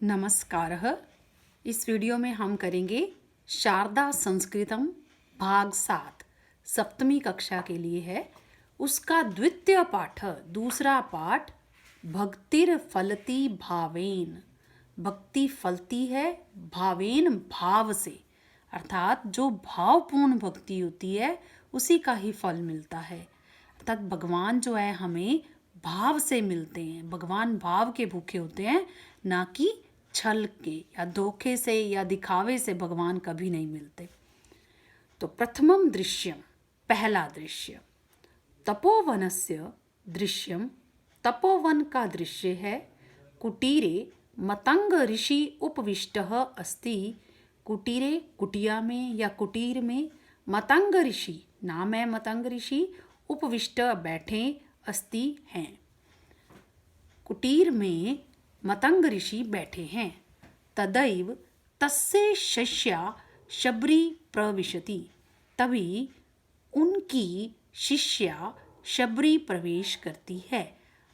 नमस्कारः। इस वीडियो में हम करेंगे शारदा संस्कृतम भाग 7 सप्तमी कक्षा के लिए है। उसका द्वितीय पाठ, दूसरा पाठ भक्तिर फलती भावेन। भक्ति फलती है भावेन, भाव से, अर्थात जो भावपूर्ण भक्ति होती है उसी का ही फल मिलता है। अर्थात भगवान जो है हमें भाव से मिलते हैं। भगवान भाव के भूखे होते हैं, ना कि छल के या धोखे से या दिखावे से भगवान कभी नहीं मिलते। तो प्रथमम दृश्यम, पहला दृश्य, तपोवनस्य दृश्यम। तपोवन का दृश्य है। कुटीरे मतंग ऋषि उपविष्टः अस्ति। कुटीरे, कुटिया में या कुटीर में, मतंग ऋषि, नाम है मतंग ऋषि, उपविष्ट बैठे, अस्ति हैं। कुटीर में मतंग ऋषि बैठे हैं। तदैव तस्य शिष्या शबरी प्रविशति। तभी उनकी शिष्या शबरी प्रवेश करती है।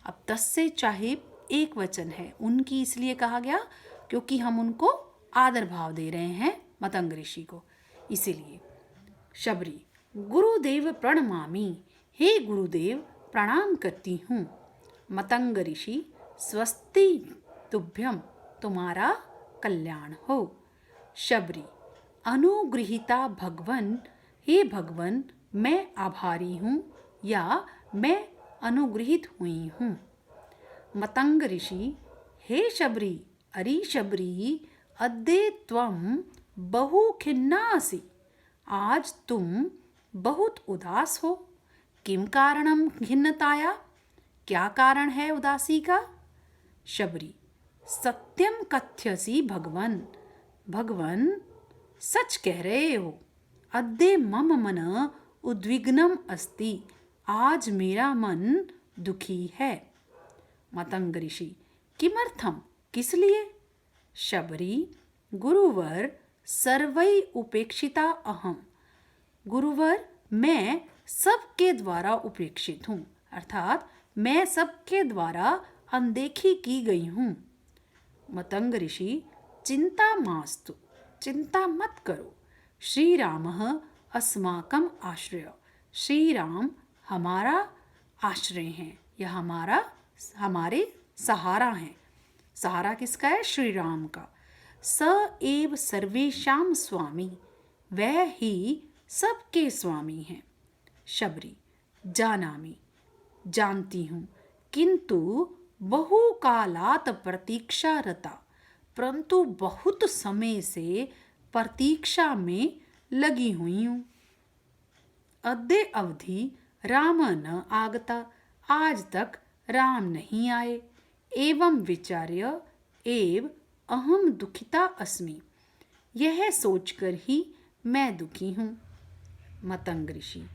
अब तस्य चाहे एक वचन है, उनकी इसलिए कहा गया क्योंकि हम उनको आदर भाव दे रहे हैं, मतंग ऋषि को, इसीलिए। शबरी, गुरुदेव प्रणमामि। हे गुरुदेव, प्रणाम करती हूँ। मतंग ऋषि, स्वस्ति तुभ्यम, तुम्हारा कल्याण हो। शबरी, अनुगृहीता भगवन। हे भगवन, मैं आभारी हूँ या मैं अनुगृहित हुई हूँ। मतंग ऋषि, हे शबरी, अरे शबरी, अद्य त्वं बहु खिन्नासि। आज तुम बहुत उदास हो। किम कारणम खिन्नताया? क्या कारण है उदासी का? शबरी, सत्यम कथ्यसि भगवन। भगवन, सच कह रहे हो। अद्य मम मन उद्विग्नम अस्ति। आज मेरा मन दुखी है। मतंग ऋषि, किमर्थम, किस लिए? शबरी, गुरुवर, सर्वै उपेक्षिता अहम। गुरुवर, मैं सबके द्वारा उपेक्षित हूँ, अर्थात मैं सबके द्वारा अनदेखी की गई हूँ। मतंग ऋषि, चिंता मास्तु, चिंता मत करो। श्री रामः अस्माकं आश्रय। श्री राम हमारा आश्रय हैं या हमारे सहारा हैं। सहारा किसका है? श्री राम का। स एव सर्वेषां स्वामी, वह ही सबके स्वामी हैं। शबरी, जानामि, जानती हूँ, किंतु बहुकालात प्रतीक्षारता, परंतु बहुत समय से प्रतीक्षा में लगी हुई हूँ। अद्य अवधि राम न आगता, आज तक राम नहीं आए। एवं विचार्य एव अहम दुखिता अस्मि, यह सोचकर ही मैं दुखी हूँ। मतंग ऋषि,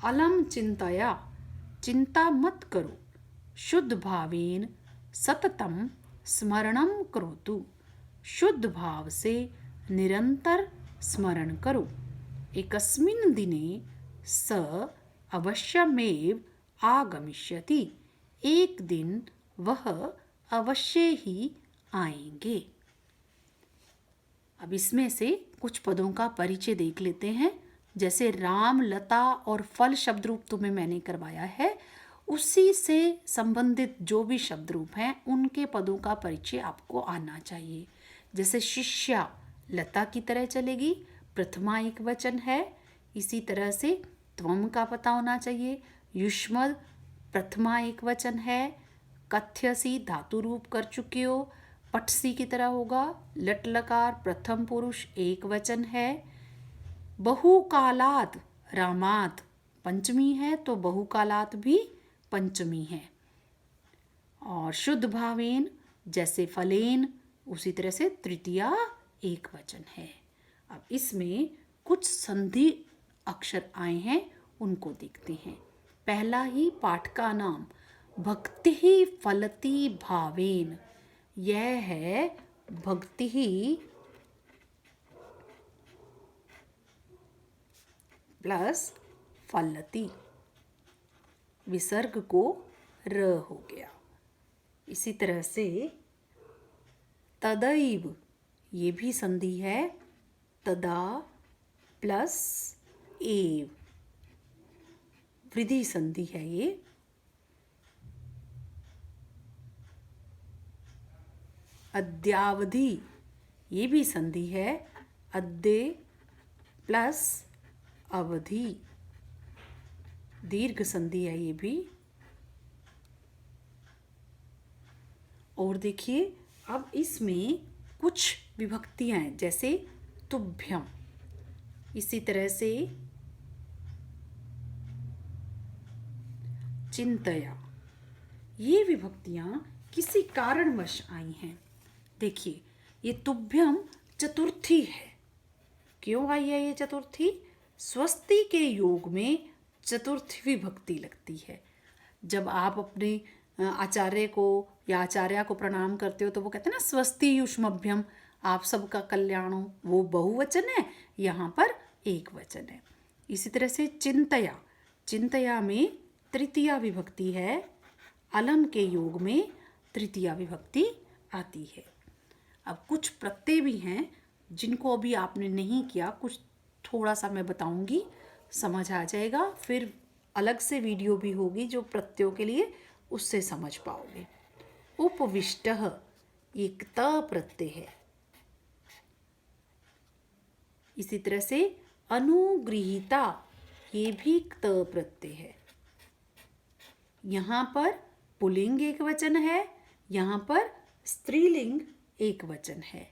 अलम चिंतया, चिंता मत करो। शुद्ध भावेन सततम स्मरणम करोतु, शुद्ध भाव से निरंतर स्मरण करो। एकस्मिन् दिने स अवश्यमेव आगमिष्यति, एक दिन वह अवश्य ही आएंगे। अब इसमें से कुछ पदों का परिचय देख लेते हैं। जैसे राम, लता और फल शब्द रूप तुम्हें मैंने करवाया है, उसी से संबंधित जो भी शब्द रूप हैं उनके पदों का परिचय आपको आना चाहिए। जैसे शिष्या लता की तरह चलेगी, प्रथमा एक वचन है। इसी तरह से त्वम का पता होना चाहिए। युष्मद प्रथमा एक वचन है। कथ्यसी धातु रूप कर चुके हो, पटसी की तरह होगा। लट लकार प्रथम पुरुष एक वचन है। बहुकालात रामात पंचमी है, तो बहुकालात भी पंचमी है। और शुद्ध भावेन जैसे फलेन, उसी तरह से तृतीया एक वचन है। अब इसमें कुछ संधि अक्षर आए हैं, उनको देखते हैं। पहला ही पाठ का नाम भक्ति ही फलती भावेन, यह है भक्ति ही प्लस फलती, विसर्ग को र हो गया। इसी तरह से तदैव, ये भी संधि है, तदा प्लस एव, वृद्धि संधि है ये। अद्यावधि, ये भी संधि है, अद्य प्लस अवधि, दीर्घ संधि है ये भी। और देखिए अब इसमें कुछ विभक्तियां हैं, जैसे तुभ्यम, इसी तरह से चिंतया, ये विभक्तियां किसी कारणवश आई हैं। देखिए ये तुभ्यम चतुर्थी है। क्यों आई है ये चतुर्थी? स्वस्ति के योग में चतुर्थी विभक्ति लगती है। जब आप अपने आचार्य को या आचार्या को प्रणाम करते हो तो वो कहते हैं ना स्वस्ति युष्मभ्यम, आप सबका कल्याण हो, वो बहुवचन है, यहाँ पर एक वचन है। इसी तरह से चिंतया, चिंतया में तृतीया विभक्ति है, अलम के योग में तृतीया विभक्ति आती है। अब कुछ प्रत्यय भी हैं जिनको अभी आपने नहीं किया, कुछ थोड़ा सा मैं बताऊंगी, समझ आ जाएगा। फिर अलग से वीडियो भी होगी जो प्रत्ययों के लिए, उससे समझ पाओगे। उपविष्टः एक त प्रत्यय है। इसी तरह से अनुगृहीता, ये भी त प्रत्यय है। यहाँ पर पुल्लिंग एक वचन है, यहाँ पर स्त्रीलिंग एक वचन है।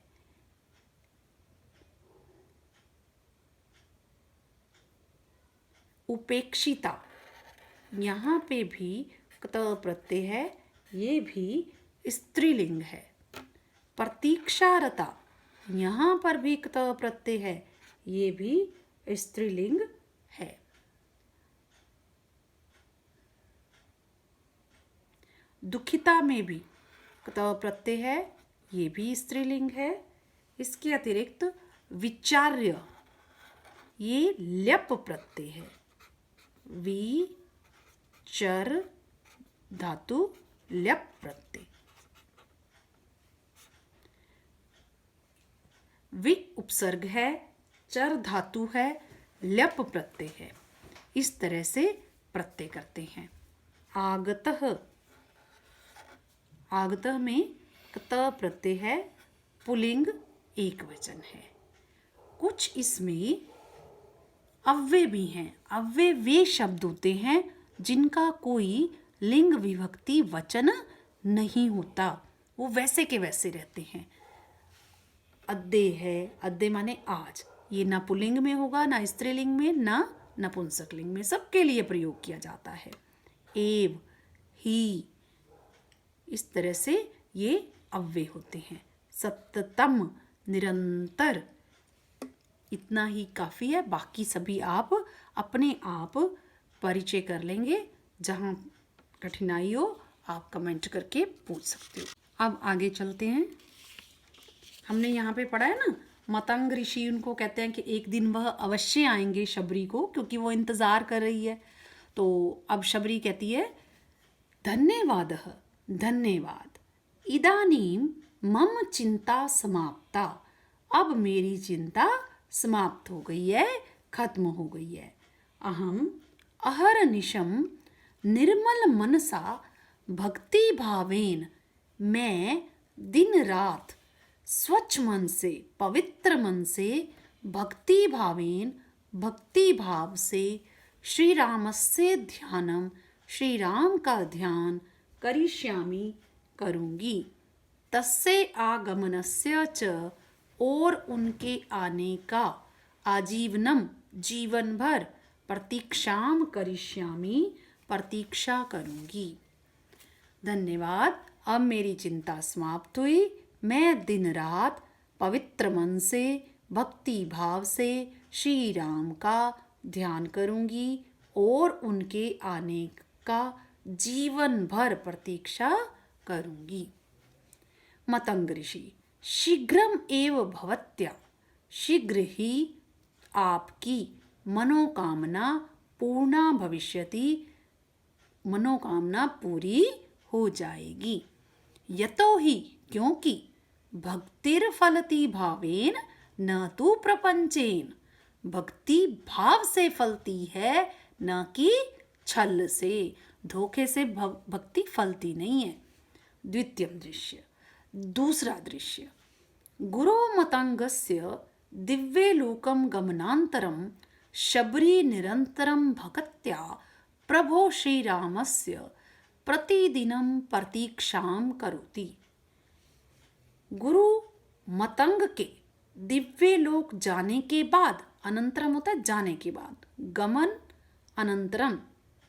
उपेक्षिता, यहाँ पे भी क्त प्रत्यय है, ये भी स्त्रीलिंग है। प्रतीक्षारता, यहाँ पर भी क्त प्रत्यय है, ये भी स्त्रीलिंग है। दुखिता में भी क्त प्रत्यय है, ये भी स्त्रीलिंग है। इसके अतिरिक्त विचार्य, ये ल्यप प्रत्यय है। चर धातु ल्यप प्रत्यय। वि उपसर्ग है, चर धातु है, ल्यप प्रत्यय है। इस तरह से प्रत्यय करते हैं। आगतः, आगतः में क्त प्रत्यय है, पुल्लिंग एक वचन है। कुछ इसमें अव्यय भी हैं। अव्यय वे शब्द होते हैं जिनका कोई लिंग विभक्ति वचन नहीं होता, वो वैसे के वैसे रहते हैं। अद्य है, अद्य माने आज, ये ना पुल्लिंग में होगा, ना स्त्रीलिंग में, ना नपुंसकलिंग में, सबके लिए प्रयोग किया जाता है। एव, ही, इस तरह से ये अव्यय होते हैं। सततम, निरंतर, इतना ही काफ़ी है। बाकी सभी आप अपने आप परिचय कर लेंगे। जहाँ कठिनाई हो आप कमेंट करके पूछ सकते हो। अब आगे चलते हैं। हमने यहाँ पे पढ़ा है ना, मतंग ऋषि उनको कहते हैं कि एक दिन वह अवश्य आएंगे शबरी को, क्योंकि वो इंतज़ार कर रही है। तो अब शबरी कहती है धन्यवादः, धन्यवाद, इदानीं मम चिंता समाप्ता, अब मेरी चिंता समाप्त हो गई है, खत्म हो गई है। अहम अहरनिशम निर्मल मनसा भक्ति भावेन, मैं दिन रात स्वच्छ मन से, पवित्र मन से, भक्ति भावेन, भक्ति भाव से, श्री रामस्य ध्यानम, श्री राम का ध्यान, करिष्यामि, करूँगी। तस्य आगमनस्य च, और उनके आने का, आजीवनम, जीवन भर, प्रतीक्षाम करिष्यामि, प्रतीक्षा करूँगी। धन्यवाद, अब मेरी चिंता समाप्त हुई। मैं दिन रात पवित्र मन से, भक्ति भाव से श्री राम का ध्यान करूँगी और उनके आने का जीवन भर प्रतीक्षा करूँगी। मतंग ऋषि, शीघ्रम एव भवत्या, शीघ्र ही आपकी मनोकामना पूर्णा भविष्यति, मनोकामना पूरी हो जाएगी। यतो ही, क्योंकि भक्तिर्फलति भावेन न तु प्रपंचेन। भक्ति भाव से फलती है, न कि छल से। धोखे से भक्ति फलती नहीं है। द्वितीयं दृश्य, दूसरा दृश्य, गुरो मतंगस्य दिव्ये लोकम गमनांतरम शबरी निरंतरम भक्त्या प्रभो श्रीरामस्य प्रतिदिनं प्रतीक्षां करोति। गुरु मतंग के दिव्य लोक जाने के बाद, अनंतरम होता है जाने के बाद, गमन अनंतरम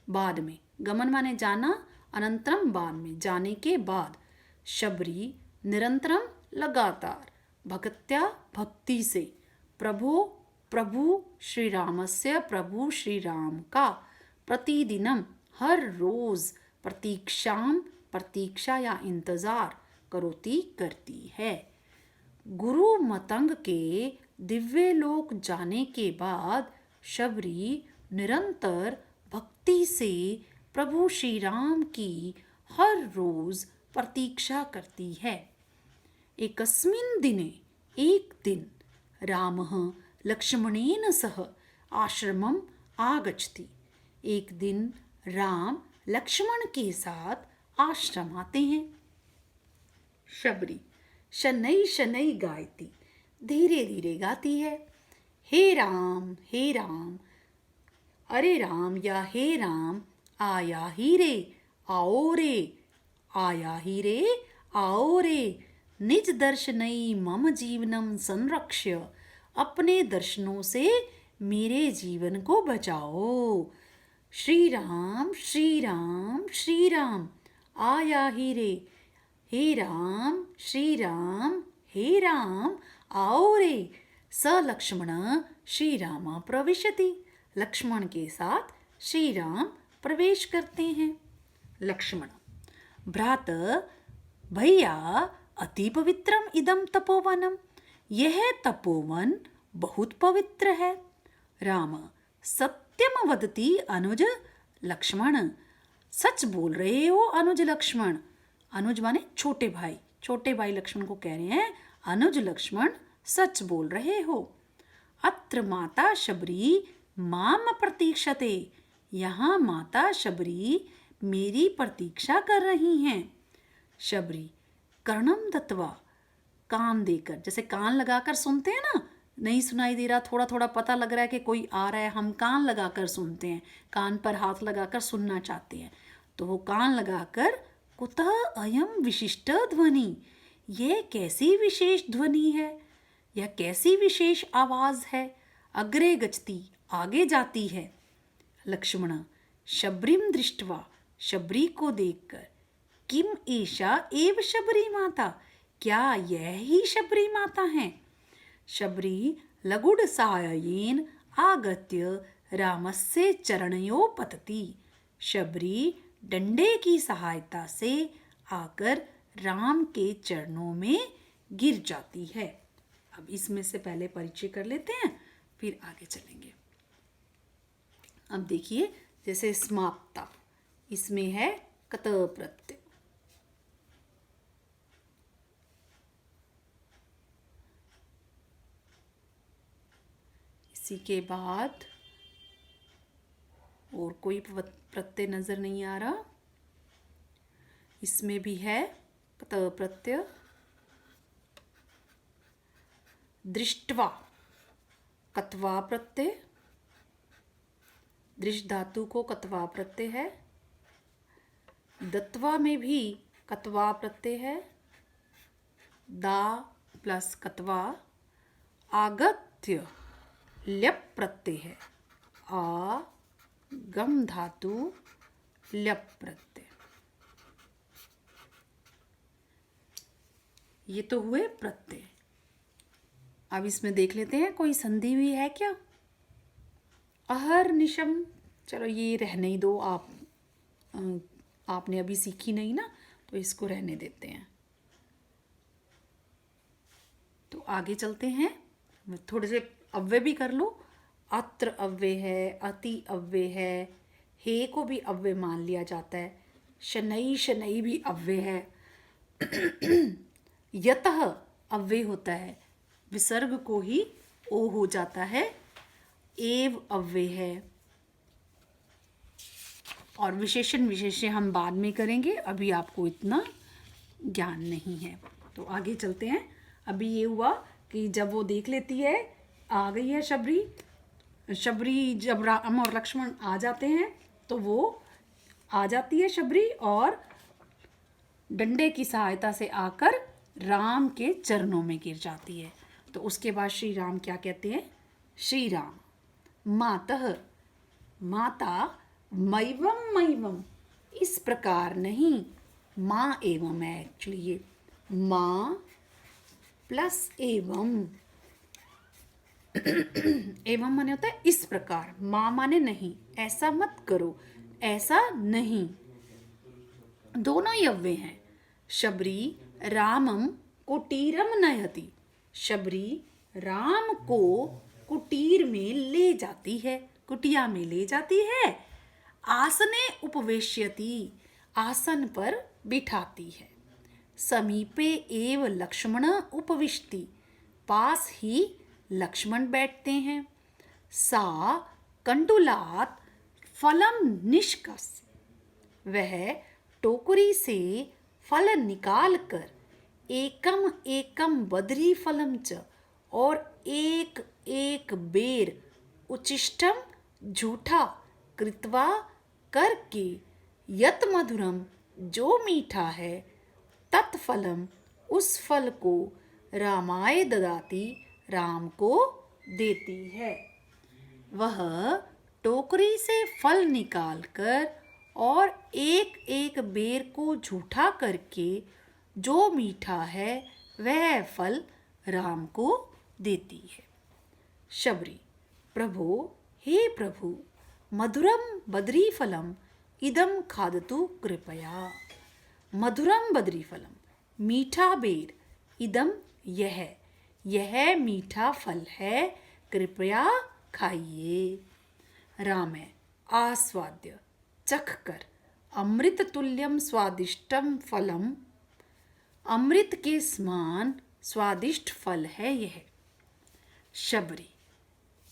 बाद में, गमन माने जाना, अनंतरम बाद में, जाने के बाद, शबरी निरंतरम लगातार, भक्त्या भक्ति से, प्रभु श्री रामस्य प्रभु श्री राम का, प्रतिदिनम हर रोज, प्रतीक्षा या इंतजार, करोती करती है। गुरु मतंग के दिव्य लोक जाने के बाद शबरी निरंतर भक्ति से प्रभु श्री राम की हर रोज प्रतीक्षा करती है। एकस्मिन् दिने, एक दिन, रामः लक्ष्मणेन सह आश्रमम् आगच्छति। एक दिन राम लक्ष्मण के साथ आश्रम आते हैं। शबरी शनैः शनैः गायति, धीरे धीरे गाती है। हे राम अरे राम या हे राम, आया ही रे आओ रे, आया ही रे आओ रे, निज दर्शनई मम जीवनम संरक्ष्य, अपने दर्शनों से मेरे जीवन को बचाओ। श्री राम श्री राम श्री राम, आया ही रे, हे राम श्री राम हे राम आओ रे, स लक्ष्मण श्री राम प्रविशति, लक्ष्मण के साथ श्री राम प्रवेश करते हैं। लक्ष्मण, भ्रात भैया अति पवित्रम इदम तपोवनम, यह तपोवन बहुत पवित्र है। राम, सत्यम वदति अनुज लक्ष्मण, सच बोल रहे हो अनुज लक्ष्मण। अनुज माने छोटे भाई, छोटे भाई लक्ष्मण को कह रहे हैं अनुज लक्ष्मण सच बोल रहे हो। अत्र माता शबरी माम प्रतीक्षते, यहाँ माता शबरी मेरी प्रतीक्षा कर रही हैं। शबरी कर्णम दत्वा, कान देकर, जैसे कान लगाकर सुनते हैं ना, नहीं सुनाई दे रहा, थोड़ा थोड़ा पता लग रहा है कि कोई आ रहा है, हम कान लगाकर सुनते हैं, कान पर हाथ लगाकर सुनना चाहते हैं, तो वो कान लगाकर, कुतः अयम विशिष्ट ध्वनि, यह कैसी विशेष ध्वनि है, यह कैसी विशेष आवाज है। अग्रे गच्छति, आगे जाती है। लक्ष्मण शबरीम दृष्ट्वा, शबरी को देखकर, किम एषा एव शबरी माता, क्या यह ही शबरी माता है। शबरी लगुड साहाय्येन आगत्य रामस्य चरणयों पतति, शबरी डंडे की सहायता से आकर राम के चरणों में गिर जाती है। अब इसमें से पहले परिचय कर लेते हैं, फिर आगे चलेंगे। अब देखिए, जैसे समाप्ता, इसमें है कत प्रत्यय, इसी के बाद और कोई प्रत्यय नजर नहीं आ रहा। इसमें भी है कत प्रत्यय। दृष्ट्वा कत्वा प्रत्यय, दृष्ट धातु को कत्वा प्रत्यय है। दत्वा में भी कत्वा प्रत्यय है, दा प्लस कत्वा। आगत्य ल्यप प्रत्यय है, आ गम धातु ल्यप प्रत्यय। ये तो हुए प्रत्यय। अब इसमें देख लेते हैं कोई संधि भी है क्या। अहर्निशम, चलो ये रहने ही दो, आपने अभी सीखी नहीं ना, तो इसको रहने देते हैं। तो आगे चलते हैं, थोड़े से अव्यय भी कर लो। अत्र अव्यय है, अति अव्यय है, हे को भी अव्यय मान लिया जाता है। शनई शनई भी अव्यय है। यतः अव्यय होता है, विसर्ग को ही ओ हो जाता है, एव अव्यय है। और विशेषण विशेष्य हम बाद में करेंगे, अभी आपको इतना ज्ञान नहीं है। तो आगे चलते हैं। अभी ये हुआ कि जब वो देख लेती है, आ गई है शबरी, शबरी जब राम और लक्ष्मण आ जाते हैं तो वो आ जाती है शबरी और डंडे की सहायता से आकर राम के चरणों में गिर जाती है। तो उसके बाद श्री राम क्या कहते हैं? श्री राम मातः, माता, मैवम मैवम, इस प्रकार नहीं, माँ एवं है एक्चुअली, ये माँ प्लस एवं, एवं माने होता है इस प्रकार, माँ माने नहीं, ऐसा मत करो, ऐसा नहीं, दोनों ही अव्यय हैं। शबरी रामम कुटीरम नयति, शबरी राम को कुटीर में ले जाती है, कुटिया में ले जाती है। आसने उपवेश्यति, आसन पर बिठाती है। समीपे एव लक्ष्मण उपविष्टि, पास ही लक्ष्मण बैठते हैं। सा कंडुलात फलम निष्कस्य, वह टोकरी से फल निकाल कर एकम एकम बद्री फलम च, और एक एक बेर उचिष्टम झूठा कृत्वा करके, यत मधुरम जो मीठा है, तत्फलम उस फल को रामाय ददाती, राम को देती है। वह टोकरी से फल निकालकर और एक एक बेर को झूठा करके जो मीठा है वह फल राम को देती है। शबरी प्रभो, हे प्रभु, मधुरम बद्री फलम इदम खादतु कृपया, मधुरम बद्री फलम, मीठा बेर, इदम यह मीठा फल है, कृपया खाइए। राम है आस्वाद्य, चख कर, अमृत तुल्यम स्वादिष्टम फलम, अमृत के समान स्वादिष्ट फल है यह। शबरी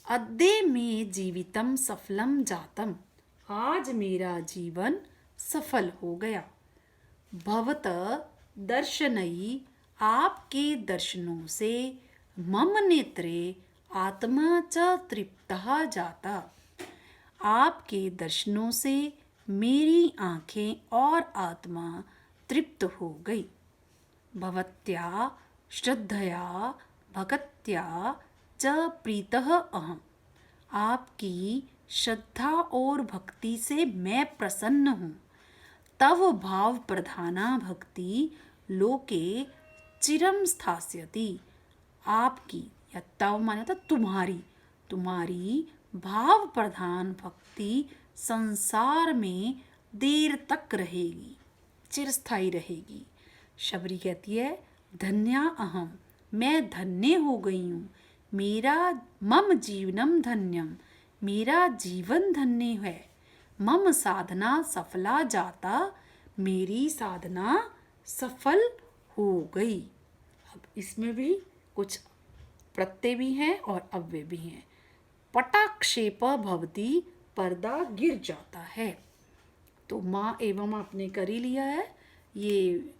अद्य में जीवितम सफलम जातम, आज मेरा जीवन सफल हो गया। भवत दर्शनई, आपके दर्शनों से, मम नेत्रे आत्मा च तृप्तः जाता, आपके दर्शनों से मेरी आँखें और आत्मा तृप्त हो गई। भवत्या श्रद्धया भगत्या च प्रीतः अहम्, आपकी श्रद्धा और भक्ति से मैं प्रसन्न हूँ। तव भाव प्रधाना भक्ति लोके चिरम स्थास्यति, आपकी, या तव माने तो तुम्हारी, तुम्हारी भाव प्रधान भक्ति संसार में देर तक रहेगी, चिरस्थायी रहेगी। शबरी कहती है धन्या अहम, मैं धन्य हो गई हूँ। मेरा मम जीवनम धन्यम, मेरा जीवन धन्य है। मम साधना सफला जाता, मेरी साधना सफल हो गई। अब इसमें भी कुछ प्रत्यय भी हैं और अव्यय भी हैं। पटाक्षेप भवती, पर्दा गिर जाता है। तो माँ एवं आपने कर ही लिया है, ये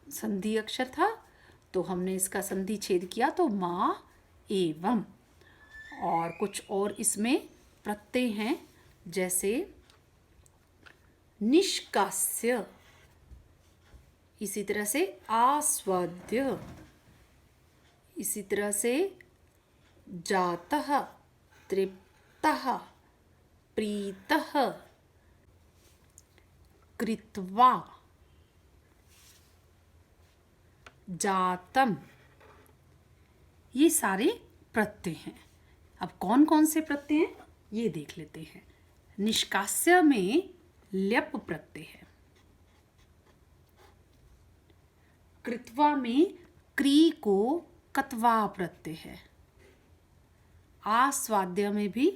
संधि अक्षर था तो हमने इसका संधि छेद किया, तो माँ एवं। और कुछ और इसमें प्रत्यय हैं, जैसे निष्कास्य, इसी तरह से आस्वाद्य, इसी तरह से जातः, तृप्तः, प्रीतः, कृत्वा, जातम, ये सारे प्रत्यय हैं। अब कौन कौन से प्रत्यय हैं ये देख लेते हैं। निष्कास्य में ल्यप प्रत्यय है। कृत्वा में क्री को कत्वा प्रत्यय है। आस्वाद्य में भी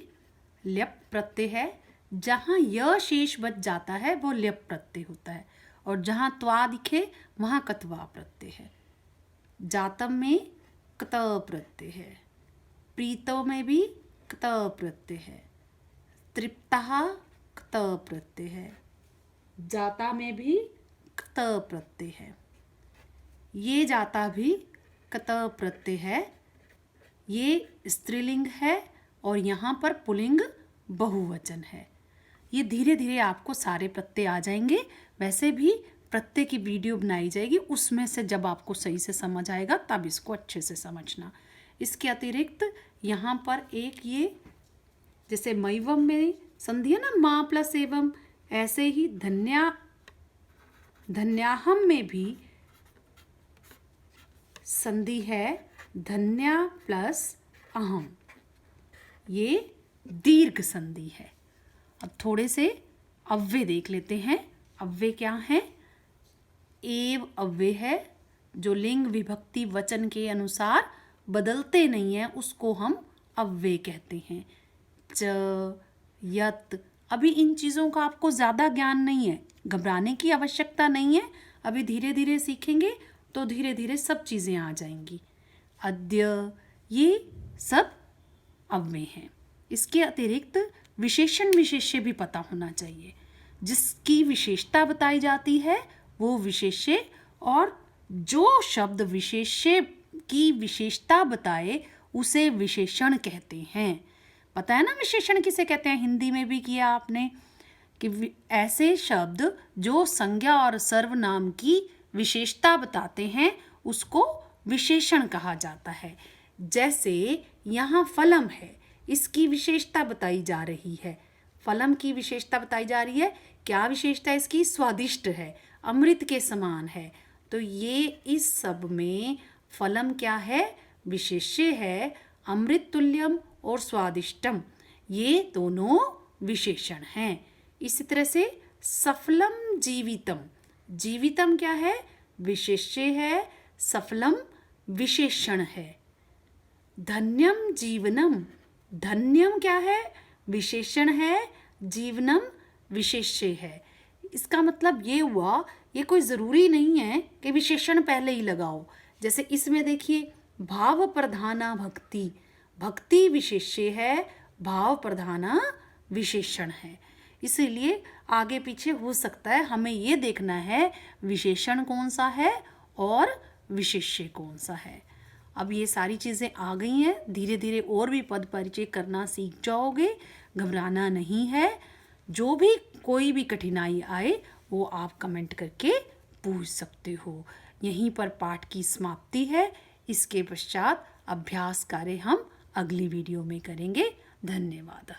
ल्यप प्रत्यय है। जहाँ य शेष बच जाता है वो ल्यप प्रत्यय होता है, और जहाँ त्वा दिखे वहाँ कत्वा प्रत्यय है। जातम में क्त प्रत्यय है, प्रीतो में भी क्त प्रत्यय है, तृप्तः क्त प्रत्यय है, जाता में भी क्त प्रत्यय है, ये जाता भी क्त प्रत्यय है, ये स्त्रीलिंग है और यहाँ पर पुल्लिंग बहुवचन है। ये धीरे धीरे आपको सारे प्रत्यय आ जाएंगे। वैसे भी प्रत्यय की वीडियो बनाई जाएगी, उसमें से जब आपको सही से समझ आएगा तब इसको अच्छे से समझना। इसके अतिरिक्त यहाँ पर एक ये जैसे मैवम में संधि है ना, माँ प्लस एवं, ऐसे ही धन्याहम में भी संधि है, धन्या प्लस अहम, ये दीर्घ संधि है। अब थोड़े से अव्यय देख लेते हैं। अव्यय क्या है? एव अव्यय है, जो लिंग विभक्ति वचन के अनुसार बदलते नहीं हैं, उसको हम अव्यय कहते हैं। च, यत, अभी इन चीज़ों का आपको ज़्यादा ज्ञान नहीं है, घबराने की आवश्यकता नहीं है। अभी धीरे धीरे सीखेंगे तो धीरे धीरे सब चीज़ें आ जाएंगी। अद्य, ये सब अव्यय हैं। इसके अतिरिक्त विशेषण विशेष्य भी पता होना चाहिए। जिसकी विशेषता बताई जाती है वो विशेष्य, और जो शब्द विशेष्य की विशेषता बताए उसे विशेषण कहते हैं। पता है ना विशेषण किसे कहते हैं? हिंदी में भी किया आपने कि ऐसे शब्द जो संज्ञा और सर्वनाम की विशेषता बताते हैं उसको विशेषण कहा जाता है। जैसे यहाँ फलम है, इसकी विशेषता बताई जा रही है। फलम की विशेषता बताई जा रही है। क्या विशेषता इसकी? स्वादिष्ट है, अमृत के समान है। तो ये इस सब में फलम क्या है? विशेष्य है। अमृत तुल्यम और स्वादिष्टम, ये दोनों विशेषण हैं। इसी तरह से सफलम जीवितम, जीवितम क्या है? विशेष्य है, सफलम विशेषण है। धन्यम जीवनम, धन्यम क्या है? विशेषण है, जीवनम विशेष्य है। इसका मतलब ये हुआ, ये कोई ज़रूरी नहीं है कि विशेषण पहले ही लगाओ। जैसे इसमें देखिए, भाव प्रधाना भक्ति, भक्ति विशेष्य है, भाव प्रधाना विशेषण है। इसीलिए आगे पीछे हो सकता है, हमें ये देखना है विशेषण कौन सा है और विशेष्य कौन सा है। अब ये सारी चीज़ें आ गई हैं, धीरे धीरे और भी पद परिचय करना सीख जाओगे, घबराना नहीं है। जो भी कोई भी कठिनाई आए वो आप कमेंट करके पूछ सकते हो। यहीं पर पाठ की समाप्ति है। इसके पश्चात अभ्यास कार्य हम अगली वीडियो में करेंगे। धन्यवाद।